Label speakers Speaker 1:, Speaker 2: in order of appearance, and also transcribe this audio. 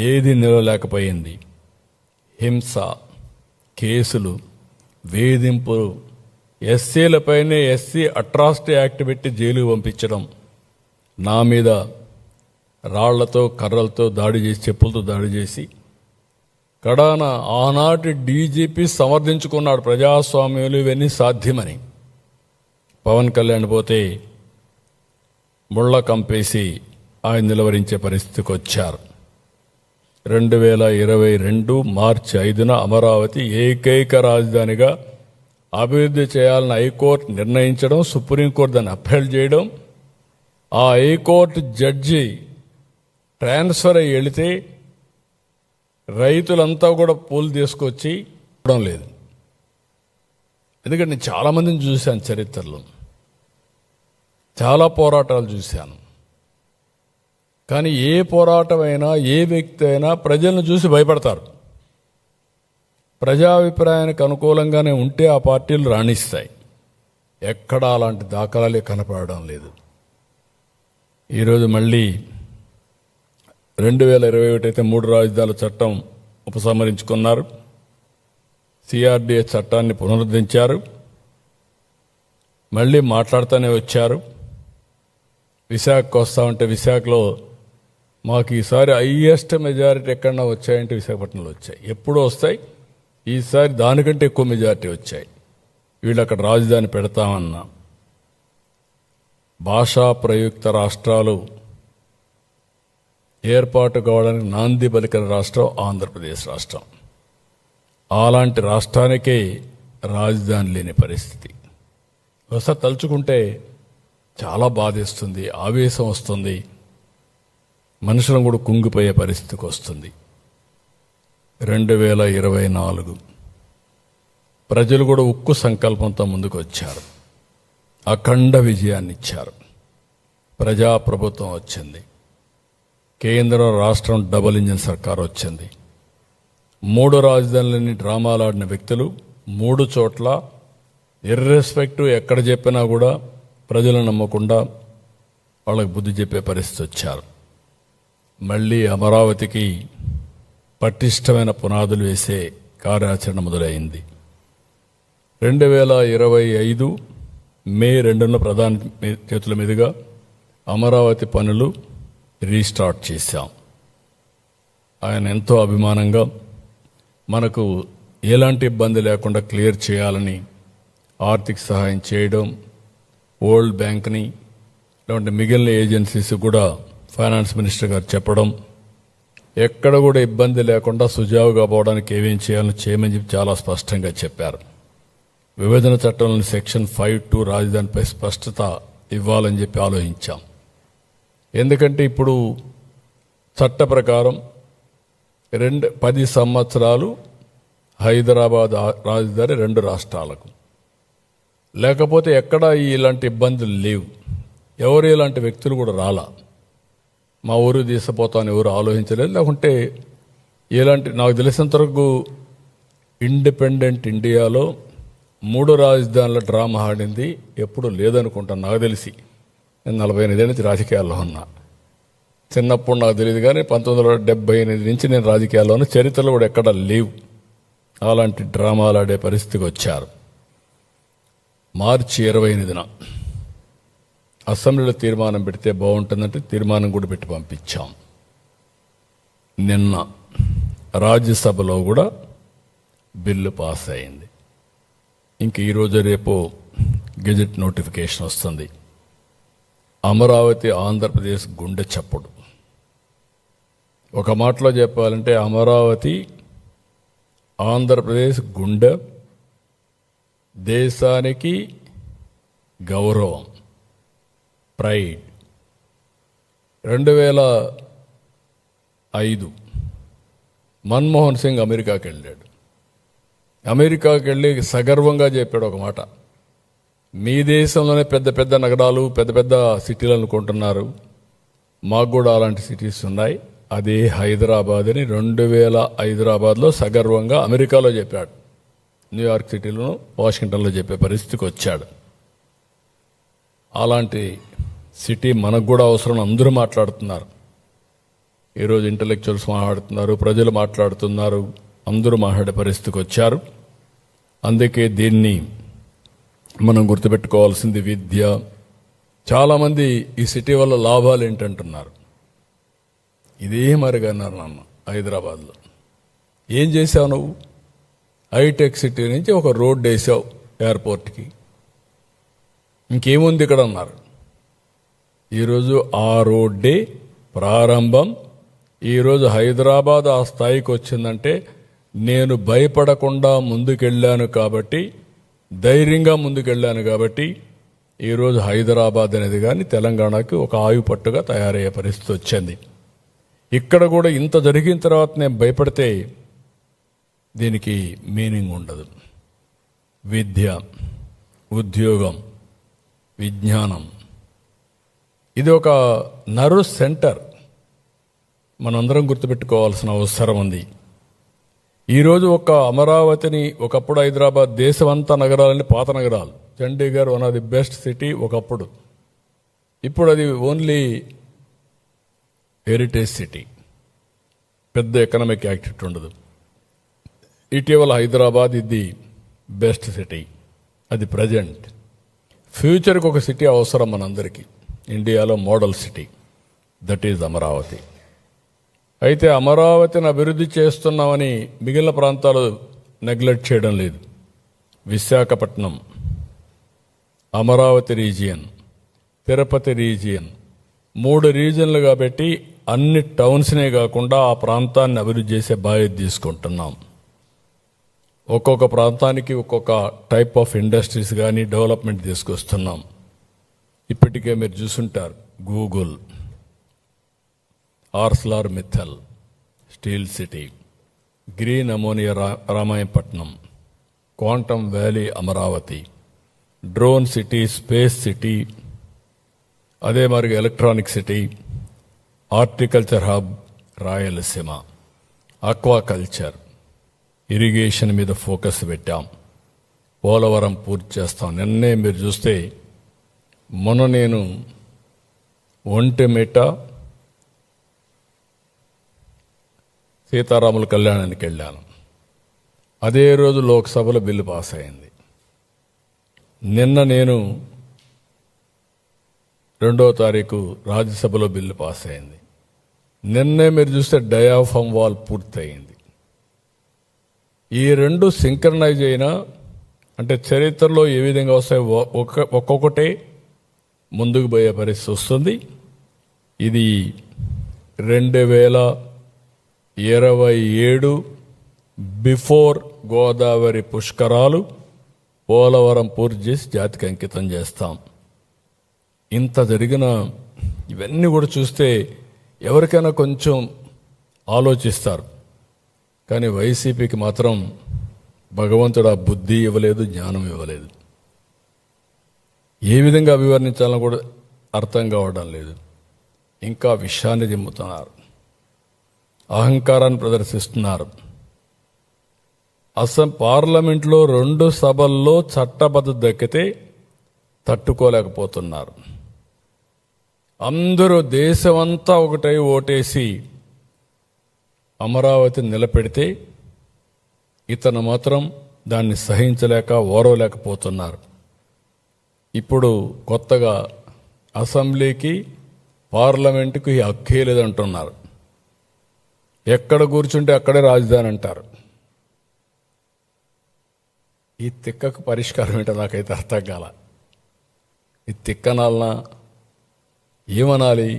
Speaker 1: ఏది నిలవలేకపోయింది. హింస, కేసులు, వేధింపులు, ఎస్సీలపైనే ఎస్సీ అట్రాసిటీ యాక్ట్ పెట్టి జైలుకు పంపించడం, నా మీద రాళ్లతో కర్రలతో దాడి చేసి, చెప్పులతో దాడి చేసి, కడాన ఆనాటి డీజీపీ సమర్థించుకున్నాడు ప్రజాస్వామ్యంలో ఇవన్నీ సాధ్యమని. పవన్ కళ్యాణ్ పోతే ముళ్ళ కంపేసి ఆయన నిలవరించే పరిస్థితికి వచ్చారు. 2022 మార్చి 5న అమరావతి ఏకైక రాజధానిగా అభివృద్ధి చేయాలని హైకోర్టు నిర్ణయించడం, సుప్రీంకోర్టు దాన్ని అప్పీల్ చేయడం, ఆ హైకోర్టు జడ్జి ట్రాన్స్ఫర్ అయ్యి వెళితే రైతులంతా కూడా పూలు తీసుకొచ్చి ఇవ్వడం లేదు. ఎందుకంటే నేను చాలామందిని చూశాను, చరిత్రలో చాలా పోరాటాలు చూశాను. కానీ ఏ పోరాటమైనా, ఏ వ్యక్తి అయినా ప్రజలను చూసి భయపడతారు. ప్రజాభిప్రాయానికి అనుకూలంగానే ఉంటే ఆ పార్టీలు రాణిస్తాయి. ఎక్కడా అలాంటి దాఖలాలే కనపడడం లేదు. ఈరోజు మళ్ళీ 2021 అయితే 3 రాజధానుల చట్టం ఉపసంహరించుకున్నారు. సిఆర్డీఏ చట్టాన్ని పునరుద్ధరించారు. మళ్ళీ మాట్లాడుతూనే వచ్చారు. విశాఖకు వస్తామంటే విశాఖలో మాకు ఈసారి హైయెస్ట్ మెజారిటీ ఎక్కడన్నా వచ్చాయంటే విశాఖపట్నంలో వచ్చాయి. ఎప్పుడూ వస్తాయి, ఈసారి దానికంటే ఎక్కువ మెజారిటీ వచ్చాయి. వీళ్ళు అక్కడ రాజధాని పెడతామన్నా. భాషా ప్రయుక్త రాష్ట్రాలు ఏర్పాటు కావడానికి నాంది పలికిన రాష్ట్రం ఆంధ్రప్రదేశ్ రాష్ట్రం. అలాంటి రాష్ట్రానికే రాజధాని లేని పరిస్థితి. ఒకసారి తలుచుకుంటే చాలా బాధేస్తుంది, ఆవేశం వస్తుంది, మనుషులను కూడా కుంగిపోయే పరిస్థితికి వస్తుంది. 2024 ప్రజలు కూడా ఉక్కు సంకల్పంతో ముందుకు వచ్చారు. అఖండ విజయాన్ని ఇచ్చారు. ప్రజాప్రభుత్వం వచ్చింది. కేంద్రం, రాష్ట్రం డబుల్ ఇంజిన్ సర్కార్ వచ్చింది. 3 రాజధానులని డ్రామాలాడిన వ్యక్తులు 3 చోట్ల ఇర్రెస్పెక్టివ్ ఎక్కడ చెప్పినా కూడా ప్రజలను నమ్మకుండా వాళ్ళకి బుద్ధి చెప్పే పరిస్థితి వచ్చారు. మళ్ళీ అమరావతికి పటిష్టమైన పునాదులు వేసే కార్యాచరణ మొదలైంది. 2025 మే 2న ప్రధాని చేతుల మీదుగా అమరావతి పనులు రీస్టార్ట్ చేశాం. ఆయన ఎంతో అభిమానంగా మనకు ఎలాంటి ఇబ్బంది లేకుండా క్లియర్ చేయాలని ఆర్థిక సహాయం చేయడం, వరల్డ్ బ్యాంక్ని ఇలాంటి మిగిలిన ఏజెన్సీస్ కూడా ఫైనాన్స్ మినిస్టర్ గారు చెప్పడం, ఎక్కడ కూడా ఇబ్బంది లేకుండా సుజావుగా పోవడానికి ఏమేం చేయాలని చేయమని చెప్పి చాలా స్పష్టంగా చెప్పారు. విభజన చట్టంలోని సెక్షన్ 5(2) రాజధానిపై స్పష్టత ఇవ్వాలని చెప్పి ఆలోచించాం. ఎందుకంటే ఇప్పుడు చట్ట ప్రకారం 10 సంవత్సరాలు హైదరాబాద్ రాజధాని 2 రాష్ట్రాలకు. లేకపోతే ఎక్కడా ఇలాంటి ఇబ్బందులు లేవు. ఎవరు ఇలాంటి వ్యక్తులు కూడా రాలా. మా ఊరు తీసిపోతాను ఎవరు ఆలోచించలేదు. లేకుంటే ఇలాంటి, నాకు తెలిసినంత వరకు ఇండిపెండెంట్ ఇండియాలో 3 రాజధానుల డ్రామా ఆడింది ఎప్పుడు లేదనుకుంటాను. నాకు తెలిసి నేను 48 ఏళ్ళ నుంచి రాజకీయాల్లో ఉన్నా. చిన్నప్పుడు నాకు తెలియదు, కానీ 1978 నుంచి నేను రాజకీయాల్లో ఉన్న. చరిత్రలో కూడా ఎక్కడ లేవు అలాంటి డ్రామాలు ఆడే పరిస్థితికి వచ్చారు. మార్చి 28న అసెంబ్లీలో తీర్మానం పెడితే బాగుంటుందంటే తీర్మానం కూడా పెట్టి పంపించాం. నిన్న రాజ్యసభలో కూడా బిల్లు పాస్ అయింది. ఇంక ఈరోజు రేపు గెజెట్ నోటిఫికేషన్ వస్తుంది. అమరావతి ఆంధ్రప్రదేశ్ గుండె చప్పుడు. ఒక మాటలో చెప్పాలంటే అమరావతి ఆంధ్రప్రదేశ్ గుండె, దేశానికి గౌరవం, ప్రైడ్. 2005 మన్మోహన్ సింగ్ అమెరికాకి వెళ్ళాడు. అమెరికాకి వెళ్ళి సగర్వంగా చెప్పాడు ఒక మాట, మీ దేశంలోనే పెద్ద పెద్ద నగరాలు, పెద్ద పెద్ద సిటీలు అనుకుంటున్నారు, మాకు కూడా అలాంటి సిటీస్ ఉన్నాయి, అదే హైదరాబాద్ అని 2000 హైదరాబాద్లో సగర్వంగా అమెరికాలో చెప్పాడు. న్యూయార్క్ సిటీలోను, వాషింగ్టన్లో చెప్పే పరిస్థితికి వచ్చాడు. అలాంటి సిటీ మనకు కూడా అవసరం అందరూ మాట్లాడుతున్నారు. ఈరోజు ఇంటలెక్చువల్స్ మాట్లాడుతున్నారు, ప్రజలు మాట్లాడుతున్నారు, అందరూ మాట్లాడే పరిస్థితికి వచ్చారు. అందుకే దీన్ని మనం గుర్తుపెట్టుకోవాల్సింది విద్య. చాలామంది ఈ సిటీ వల్ల లాభాలు ఏంటంటున్నారు. ఇదే మరిగన్నారు నాన్న. హైదరాబాద్లో ఏం చేశావు నువ్వు? హైటెక్ సిటీ నుంచి ఒక రోడ్డు వేసావు ఎయిర్పోర్ట్కి, ఇంకేముంది ఇక్కడ అన్నారు. ఈరోజు ఆ రోడ్డే ప్రారంభం. ఈరోజు హైదరాబాద్ ఆ స్థాయికి వచ్చిందంటే నేను భయపడకుండా ముందుకెళ్ళాను కాబట్టి, ధైర్యంగా ముందుకెళ్ళాను కాబట్టి ఈరోజు హైదరాబాద్ అనేది కానీ తెలంగాణకి ఒక ఆయుపట్టుగా తయారయ్యే పరిస్థితి వచ్చింది. ఇక్కడ కూడా ఇంత జరిగిన తర్వాత నేను భయపడితే దీనికి మీనింగ్ ఉండదు. విద్య, ఉద్యోగం, విజ్ఞానం, ఇది ఒక నర్వ్ సెంటర్. మనందరం గుర్తుపెట్టుకోవాల్సిన అవసరం ఉంది. ఈరోజు ఒక అమరావతిని, ఒకప్పుడు హైదరాబాద్, దేశమంతా నగరాలని పాత నగరాలు. Chandigarh one of the best city ఒకప్పుడు. ఇప్పుడు అది ఓన్లీ హెరిటేజ్ సిటీ, పెద్ద ఎకనామిక్ యాక్టివిటీ ఉండదు. ఇటీవల హైదరాబాద్ ఇది బెస్ట్ సిటీ, అది ప్రజెంట్. ఫ్యూచర్కి ఒక సిటీ అవసరం మనందరికీ. ఇండియాలో model city, that is Amaravati. అయితే అమరావతిని అభివృద్ధి చేస్తున్నామని మిగిలిన ప్రాంతాలు నెగ్లెక్ట్ చేయడం లేదు. విశాఖపట్నం, అమరావతి రీజియన్, తిరుపతి రీజియన్, 3 రీజియన్లు కాబట్టి అన్ని టౌన్స్నే కాకుండా ఆ ప్రాంతాన్ని అభివృద్ధి చేసే బాధ్యత తీసుకుంటున్నాం. ఒక్కొక్క ప్రాంతానికి ఒక్కొక్క టైప్ ఆఫ్ ఇండస్ట్రీస్ కానీ డెవలప్మెంట్ తీసుకొస్తున్నాం. ఇప్పటికే మీరు చూసుంటారు, Google, Arcelor Mittal steel city, green ammonia Ramayapatnam, quantum valley Amaravati, drone city, space city, అదే మరి electronic city, horticulture hub Rayalaseema, aquaculture, irrigation మీద ఫోకస్ పెట్టాం. పోలవరం పూర్తి చేస్తాం. నిన్నే మీరు చూస్తే మొన్న నేను ఒంటిమిట్ట సీతారాముల కళ్యాణానికి వెళ్ళాను. అదే రోజు లోక్సభలో బిల్లు పాస్ అయింది. నిన్న నేను 2వ తారీఖు రాజ్యసభలో బిల్లు పాస్ అయింది. నిన్నే మీరు చూస్తే డయాఫామ్ వాల్ పూర్తయింది. ఈ 2 సింక్రనైజ్ అయినా అంటే చరిత్రలో ఏ విధంగా వస్తాయి, ఒక్కొక్కటే ముందుకు పోయే పరిస్థితి వస్తుంది. ఇది 2027 బిఫోర్ గోదావరి పుష్కరాలు పోలవరం పూర్తి చేసి జాతికి అంకితం చేస్తాం. ఇంత జరిగిన ఇవన్నీ కూడా చూస్తే ఎవరికైనా కొంచెం ఆలోచిస్తారు. కానీ వైసీపీకి మాత్రం భగవంతుడు ఆ బుద్ధి ఇవ్వలేదు, జ్ఞానం ఇవ్వలేదు. ఏ విధంగా అభివర్ణించాలని కూడా అర్థం కావడం లేదు. ఇంకా విషయాన్ని దిమ్ముతున్నారు, అహంకారాన్ని ప్రదర్శిస్తున్నారు. పార్లమెంట్లో 2 సభల్లో చట్టబద్ధత దక్కితే తట్టుకోలేకపోతున్నారు. అందరూ దేశమంతా ఒకటై ఓటేసి అమరావతిని నిలబెడితే ఇతను మాత్రం దాన్ని సహించలేక ఓరవలేకపోతున్నారు. ఇప్పుడు కొత్తగా అసెంబ్లీకి, పార్లమెంటుకు ఈ హక్కే లేదంటున్నారు. ఎక్కడ కూర్చుంటే అక్కడే రాజధాని అంటారు. ఈ తిక్కకు పరిష్కారం ఏంటో నాకైతే అర్థం కాల. ఈ తిక్కనాలనా ఏమనాలి?